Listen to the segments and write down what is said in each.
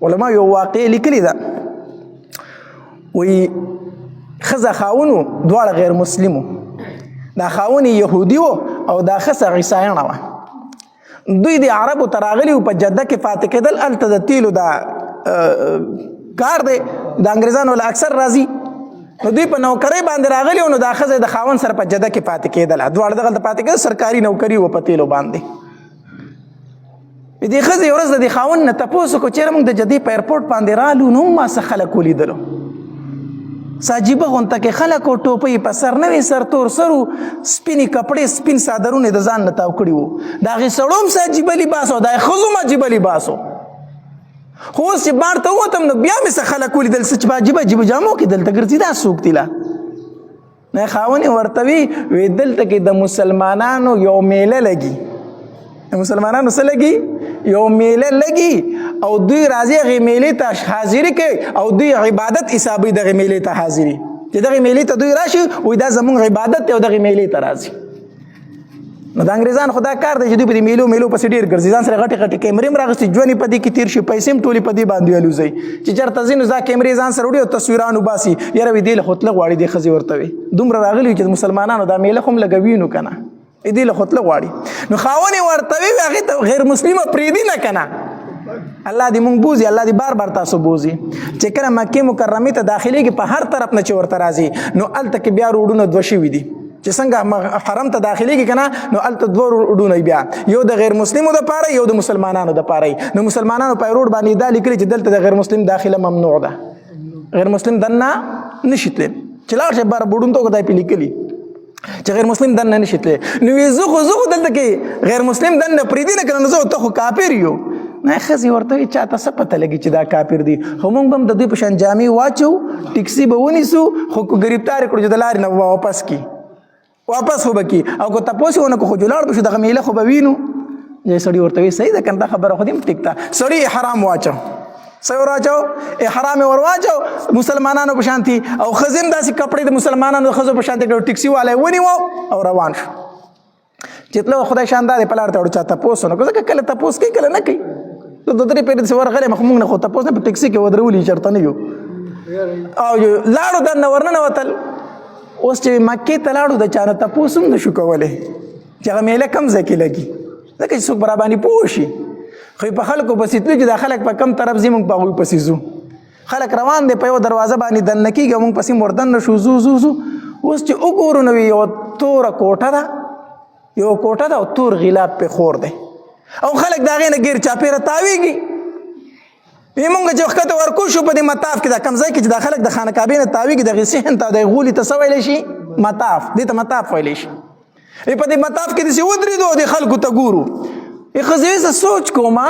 علما یو واقع لیکلی ده وایي ښځه خاون و دواړه غیر مسلم و دا خاون یهودي و او دا ښځه عیسایانه وه دوی د عربو ته راغلي وو په جده کې پاتې کېدل هلته د تیلو دا کار دی د انګریزانو له اکثر راځي نو دوی په نوکرۍ باندې راغلي وو نو دا ښځه د خاوند سره په جده کې پاتې کېدله دواړه دغلته پاتې کېدل سرکاري نوکري وه په تیلو باندې دې ښځې یو ورځ د دې خاوند نه تپوس وکړو چېرې موږ د جدې په ایرپورټ باندې رالو نو ما څه خلک ولیدلو څه عجیبه غونته کې خلک و ټوپۍ په سر نه وې سر تور سر و سپینې کپړې سپین څادرونه د ځان نه تاو کړي وو د هغې سړو هم څه عجیبه لباس و د هغې ښځو هم عجیبه لباس و خو اوس چې بار ته ووتم نو بیا مې څه خلک ولیدل څه چې په عجیبه عجیبه جامو کې دلته ګرځي دا څوک دي لا نه خاوند یې ورته وي دلته کې د مسلمانانو یو میله لګي د مسلمانانو څه لګي یو میله لګي او دوی راځي هغې میلې ته حاضري کوي او دوی عبادت حسابوي دغې میلې ته حاضري چې دغې میلې ته دوی راشي وایي دا زموږ عبادت دی او دغې میلې ته راځي نو د انګریزان خو دا کار دی چې دوی په دې میلو پسې ډېر ګرځي ځان سره غټې غټې کیمرې هم راغستې ژوند یې په دې کې تېر شي پیسې هم ټولې په دې باندې الوځئ چې چېرته ځي نو دا کیمرې ځان سره وړي او تصویران وباسي یاره وي دې له خوتله غواړي دې ښځې ورته وي دومره راغلي چې مسلمانانو دا میله خو هم لګوي نو که نه دې له خوتله غواړي نو خاوند یې ورته وي هغې ته غیر مسلمه پرېږدي نه که نه الله دې مونږ بوزي الله دې بار بار تاسو بوزي چې کله مکې مکرمې ته داخلېږي په هر طرف نه چې ورته راځي نو هلته کې بیا روډونه دوه شوي دي چې څنګه حرم ته داخلېږي که نه نو هلته دوه روډونه بیا یو د غیر مسلمو دپاره یو د مسلمانانو دپاره نو مسلمانانو په روډ باندې دا لیکلي چې دلته د غیر مسلم داخله ممنوع ده غیر مسلم دننه نشي تللی چې لاړ شي بار بوډون ته خدای پې لیکلي چې غیر مسلم دننه نشي تللی نو وی زه خو دلته کې غیر مسلم دننه پرېږدي نه که نه زه ته خو کافر یو نه ښځې ورته وي چاته څه پته لګي چې دا کافر دي خو موږ به هم د دوی په شان جامې واچو ټکسي به ونیسو خو ګرفتار یې کړو چې د لارې نه واپس کي واپس خو به کي او که تپوس یې ونه کړو خو جولاړ به شو دغه میله خو به وینو سړي ورته وي صحیح ده که نه دا خبره خو دې هم ټیک ده سړي احرام واچو څه ور واچو احرام یې ور واچو مسلمانانو په شانتي او ښځې هم داسې کپړې د مسلمانانو د ښځو په شانتي کړو ټکسي والا یې ونیو او روان شو چې تله خدای شاندار دی په لار ته وړو چا تپوس ونه کړو ځکه کله تپوس کوي کله نه کوي د دوه درې پیرې داسې ورغلی مخ موږ نه خو تپوس نه په ټکسي کې ودرولي چېرته نه یو او لاړو دننه ورننوتل اوس چې مکې ته لاړو د چا نه تپوس هم نه شو کولی چې هغه میله کم ځای کې لګي ځکه چې څوک به راباندې پوه شي خو په خلکو پسې تلو چې دا خلک په کم طرف ځي موږ په هغوی پسې ځو خلک روان دی په یوه دروازه باندې دننه کېږي او موږ پسې وردننه شو ځو اوس چې وګورو نو یوه توره کوټه ده یوه کوټه ده او تور غلاب پې خور دی او خلک د هغې نه ګیر چاپېره تاویږي مونږ چې ښکته ورکو شو په دې مطاف کې دا کم ځای کې چې دا خلک د خانه کعبې نه تاویږي دغې صحن ته د غولي ته څه ویلی شي مطاف دې ته مطاف ویلی شي په دې مطاف کې داسې ودرېدو او دې خلکو ته ګورو ښځې زه سوچ کومه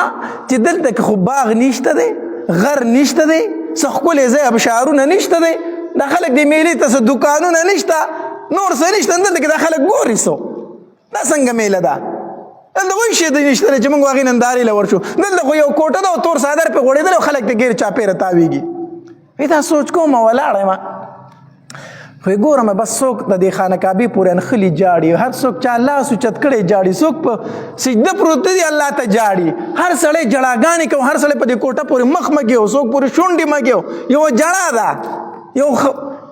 چې دلته کې خو باغ نشته دی غر نشته دی څه ښکلی ځای اب شعرونه نشته دی دا خلک دې میلې ته څه دوکانونه نشته نور څه نشته دلته کې دا خلک ګوري څو دا څنګه میله ده دلته وایي شی دی نشته دی چې موږ هغې نندارې له ورشو دلته خو یو کوټه ده او تور څادر پې غوړېدلی او خلک د ګیر چاپېره تاویږي دا سوچ کوم ولاړه یم خو ګورم بس څوک د دې خانه کعبې پورې انخلي جاړي هر څوک چا الله سوچت کړی جاړي څوک په سجده پروت دی الله ته جاړي هر سړی جړاګانې کوي هر سړی په دې کوټه پورې مخ مګیو څوک پورې شونډې مګیو یو جړا ده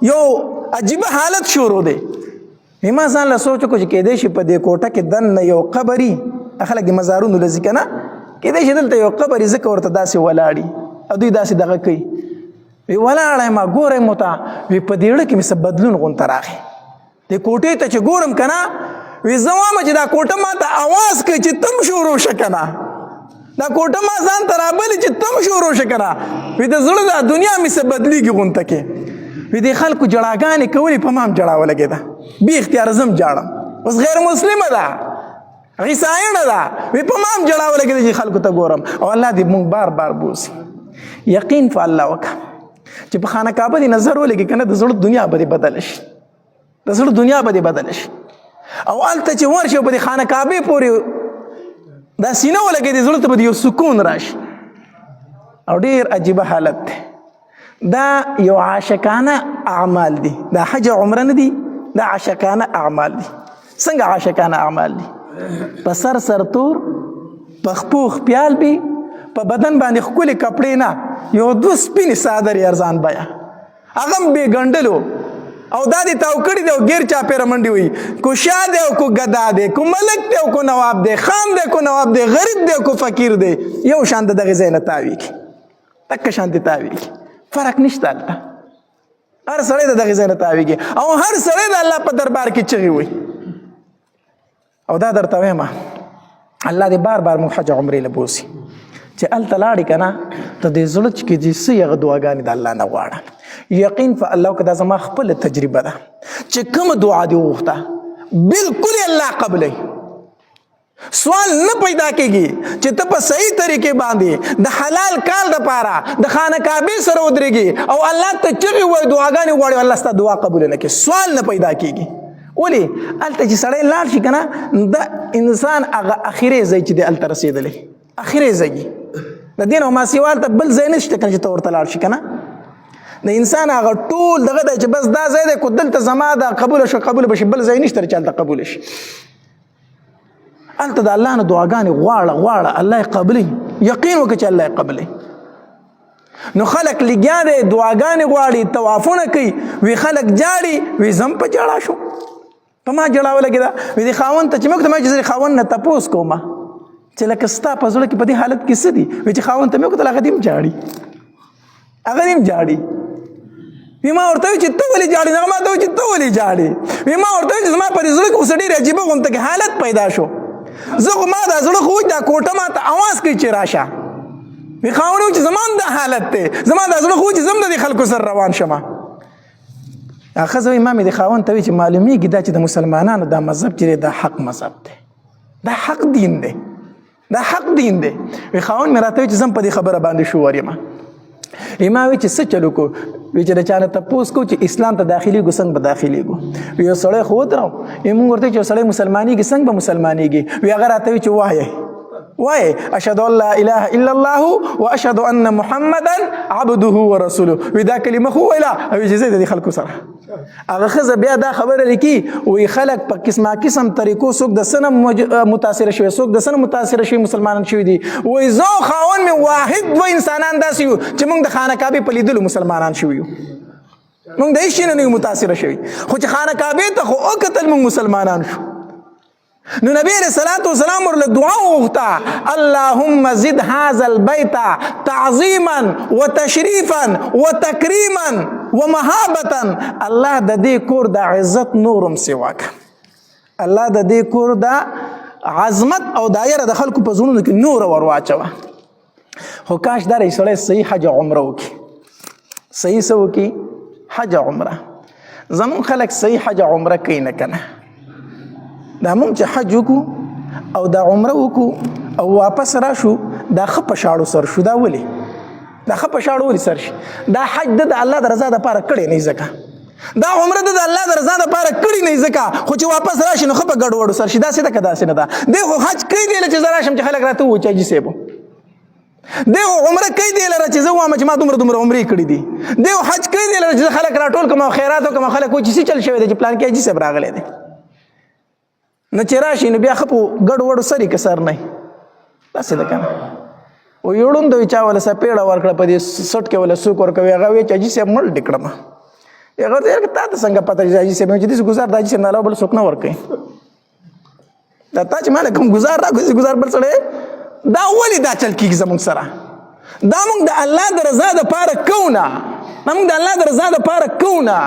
یو عجیبه حالت شروع دی ما ځان له سوچ وکړو چې کیدای شي په دې کوټه کې دننه یو قبري خلک د مزارونو له ځي که نه کیدای شي دلته یو قبري ځکه ورته داسې ولاړي او دوی داسې دغه کوي وی ولاړه یم ګورم ورته وی په دې اړه کې مې څه بدلون غونته راغی دې کوټې ته چې ګورم که نه وی زه وایم چې دا کوټه ما ته اواز کوي چې تم شروع شه که نه دا کوټه ما ځان ته رابلي چې تم شروع شه که نه وی د زړه دا دنیا مې څه بدلېږي غونته کې وی دې خلکو جړاګانې کولې په ما هم جړا ولګېده بې اختیاره زه هم جاړم اوس غیر مسلمه ده عیسایانه ده وی په ما هم جړا ولګېده چې خلکو ته ګورم او الله دې مونږ بار بار بوسي یقین په الله وکړه چې په خانه کعبه دې نظر ولګي که نه د زړه دنیا به دې بدله شي د زړه دنیا به دې بدله شي او هلته چې ورشي په دې خانه کعبې پورې دا سینه ولګي دې زړه ته به یو سکون راشي او ډېر عجیبه حالت دی دا یو عاشقانه اعمال دي دا حج عمره نه دي دا عاشقانه اعمال دي څنګه عاشقانه اعمال دي په سر سرتور په خپو خپیال بي په بدن باندې ښکلې کپړې نه یو 2 سپینې څادرې ارزان بیه هغه هم بې ګنډلو او دا دې تاو کړي دی او ګیر چاپېره منډې وي کو شاه دی او کو ګدا دی کو ملک دی او کو نواب دی خان دی کو نواب دی غریب دی کو فقیر دی یو شان د دغې ځای نه تاویږي تکه شانتې تاویږي فرق نشته هلته هر سړی د دغې ځای نه تاویږي او هر سړی د الله په دربار کې چغې وي او دا درته وایم الله دې بار بار مونږ حج عمرې له بوسي چې هلته لاړې که نه ته دې زړه کې چې څه هغه دعاګانې د الله نه غواړه یقین په الله که دا زما خپله تجربه ده چې کومه دعا دې وغوښته بلکل الله قبلوي سوال نه پیدا کېږي چې ته په صحیح طریقې باندې د حلال کار دپاره د خانه کعبې سره ودرېږي او الله ته چغې وایي دعاګانې غواړي الله ستا دعا قبوله نه کړي سوال نه پیدا کېږي ولې هلته چې سړی لاړ شي که نه د انسان هغه اخرې ځای چې دی هلته رسېدلی اخرې ځای د دې نه ماسیوا هلته بل ځای نشته که نه چې ته ورته لاړ شي که نه د انسان هغه ټول دغه دی چې بس دا ځای دی کو دلته زما دا قبوله شو قبوله به شي بل ځای نشته چې هلته قبوله شي هلته د الله نه دعاګانې غواړه الله یې قبلوي یقین وکړه چې الله یې قبلوي نو خلک لګیا دی دعاګانې غواړي طوافونه کوي وی خلک جاړي وی زم په جړا شو په ما جړا ولګېده وی د خاوند ته چې موږ ته مې چې زه خاوند نه تپوس کومه چې لکه ستا په زړه کې په دې حالت کې څه دي وی چې خاوند ته مې وکتل هغه دې هم جاړي وی ما ورته وی چې ته ولې جاړې هغه ما ته وی چې ته ولې جاړې وی ما ورته وی چې زما په دې زړه کې اوس ډېر عجیبه غوندې کې حالت پیدا شو زه خو ما دا زړه خو دا کوټه ما ته اواز کوي چې راشه وی خاوند وی چې زما دا حالت دی زما دا زړه خو چې زم د دې خلکو سره روان شمه ښځه وایي ما مې د خاوند ته وی چې معلومیږي دا چې د مسلمانانو دا مذهب چې دی دا حق مذهب دی دا حق دین دی دا حق دین دی وی خاوند مې راته وی چې زم په دې خبره باندې شعور یم ما وی چې څه چلو کو وی چې د چا نه تپوس کو چې اسلام ته داخلېږو څنګه به داخلېږو وی یو سړی خو ودرو موږ ورته چې یو سړی مسلمانېږي څنګه به مسلمانېږي وی هغه راته وی چې وایه اشهد ان لا اله الا الله واشهد ان محمدا عبده ورسوله وی دا کلمه خو ویله او چې زه د خلکو سره هغه ښځه بیا دا خبره لیکي وی خلک په قسمه قسم طریقو څوک د څه نه متاثره شوي څوک د څه نه متاثره شوي مسلمانان شوي دي وی زه او خاوند مې واحد دوه انسانان داسې یو چې موږ د خانه کعبې په لیدلو مسلمانان شوي یو موږ د هېڅ شي نه یو متاثره شوي خو چې خانه کعبې ته خو وکتل موږ مسلمانان شو نو نبی علیہ الصلوۃ والسلام ورله دعا وغوښته اللهم زد هذا البيت تعظیما وتشریفا وتکریما ومهابه الله د دې کور د عزت نورم سیواک الله د دې کور د عظمت او دایره د خلکو په زړونو کې نور ور واچوه خو کاش دا سړی صحیح حج عمره وکړي صحیح څه وکړي حج عمره زمون خلک صحیح حج عمره کوي نه که نه دا مونږ چې حج وکړو او دا عمره وکړو او واپس راشو دا ښه په شاړو سر شو دا ولې دا ښه په شاړو ولې سر شي دا حج د الله د رضا دپاره کړی نه ځکه دا عمره د الله د رضا دپاره کړی نه ځکه خو چې واپس راشي نو ښه په ګډوډو سر شي داسې ده که داسې نه ده دی خو حج کوي دی چې زه راشم چې خلک راته ووایي چې حاجي صاحب دی خو عمره کوي دی لره چې زه ووایم چې ما دومره عمرې کړي دي دی خو حج کوي دی لره چې خلک راټول کړم او خیرات وکړم خلک وایي چې څه چل شوی دی چې پلان کې حاجي صاحب راغلی دی نه چې راشي نو بیا ښه په ګډ وډو سري که سر نه داسې ده که نه و یوړون د چا وله سپېړه ورکړه په دې سټ کې وله څوک ورکوي هغه وایي چې حاجي صاحب مړ ډې کړم هغه ورته تا ته څنګه پته چې حاجي صاحب چې داسې ګزار د حاجي صاحب نه علاوه بل څوک نه ورکوي دا تا چې ماله کوم ګزار راکړو ګزار بل سړی دا ولې دا چل کېږي زموږ سره دا موږ د الله د رضا دپاره کوو نه دا موږ د الله د رضا دپاره کوو نه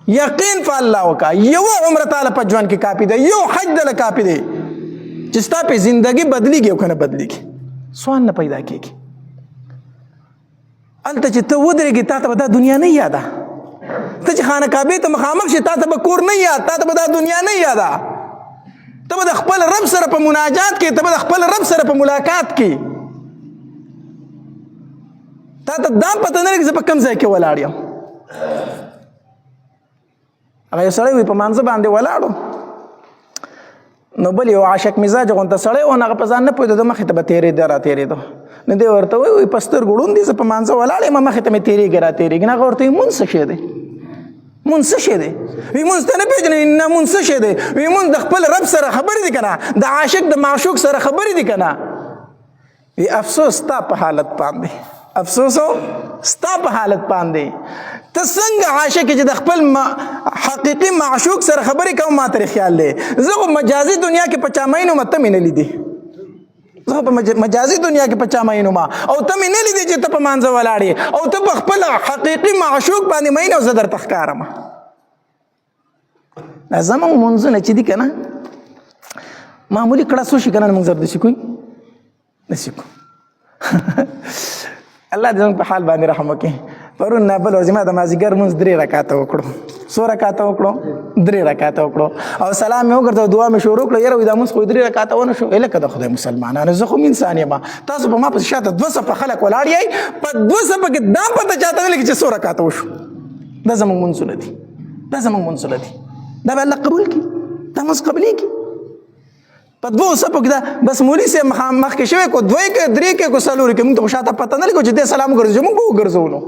یقین په الله وکړه یو عمره تعالی په ژوند کې کافي ده یو حج دله کافي دی چې ستا په زندګي بدلیږي او که نه بدلیږي سوال نه پیدا کېږي هلته چې ته ودرېږې تا ته به دا دنیا نه یاده ته چې خانه کعبې ته مخامخ شي تا ته به کور نه یاد تا ته به دا دنیا نه یاده ته به د خپل رب سره په مناجات کې ته به د خپل رب سره په ملاقات کې تا ته دا پته نه لګي زه په کوم ځای کې ولاړ یم هغه یو سړی وي په مانځه باندې ولاړو نو بل یو عاشق مزاج غونته سړی و هغه په ځان نه پوهېده د مخې ته به تېرېده را تېرېده نو دی ورته وایي په سترګو ړوند دي زه په مانځه ولاړ یم مخې ته مې تېرېږي را تېرېږي نو هغه ورته وایي مونځ څه شی دی مونځ څه شی دی وایي مونځ ته نه پېژنې نه مونځ څه شی دی وایي مونځ د خپل رب سره خبرې دي که نه د عاشق د معشوق سره خبرې دي که نه وی افسوس ستا په حالت باندې، افسوس ستا په حالت باندې. ته څنګه عاشق چې د خپل حقیقي معشوق سره خبرې کوم ما ترې خیال دی. زه خو مجازي دنیا کې په چا مینو ما ته مې نه لیدې، زه په مجازي دنیا کې په چا مینو ما او ته مې نه لیدې چې ته په مانځه ولاړې او ته په خپل حقیقي معشوق باندې مین او زه درته ښکارم. دا زموږ منځونه چې دي که نه معمولي کړه څو شي که نه موږ زردشي کوي نه شي کوو. الله دې زموږ په حال باندې رحم وکړي. پرون نه بل ورځ ما د مازدیګر لمونځ 3 رکعاته وکړو. څو رکعاته وکړو؟ 3 رکعاته وکړو او سلام مې وګرځاو، دعا مې شروع کړه. یاره وایي دا مونځ خو 3 رکعاته ونه شو. لکه د خدای مسلمانانو زه خو انسان یم، تاسو په ما پسې شاته 2 صفه خلک ولاړ یئ، په 2 صفه کې دا پته چاته نه لګي چې څو رکعاته وشو. دا زموږ منځونه دي، دا زموږ منځونه دي. دا به الله قبول کړي، دا مونځ قبلېږي. په 2 صفو کې دا بس مولي صاحب مخکې شوی کو 2 کې 3 کې کو 4 کې موږ ته خو شاته پته نه لګو چې دې سلام وګرځو، موږ به وګرځو نو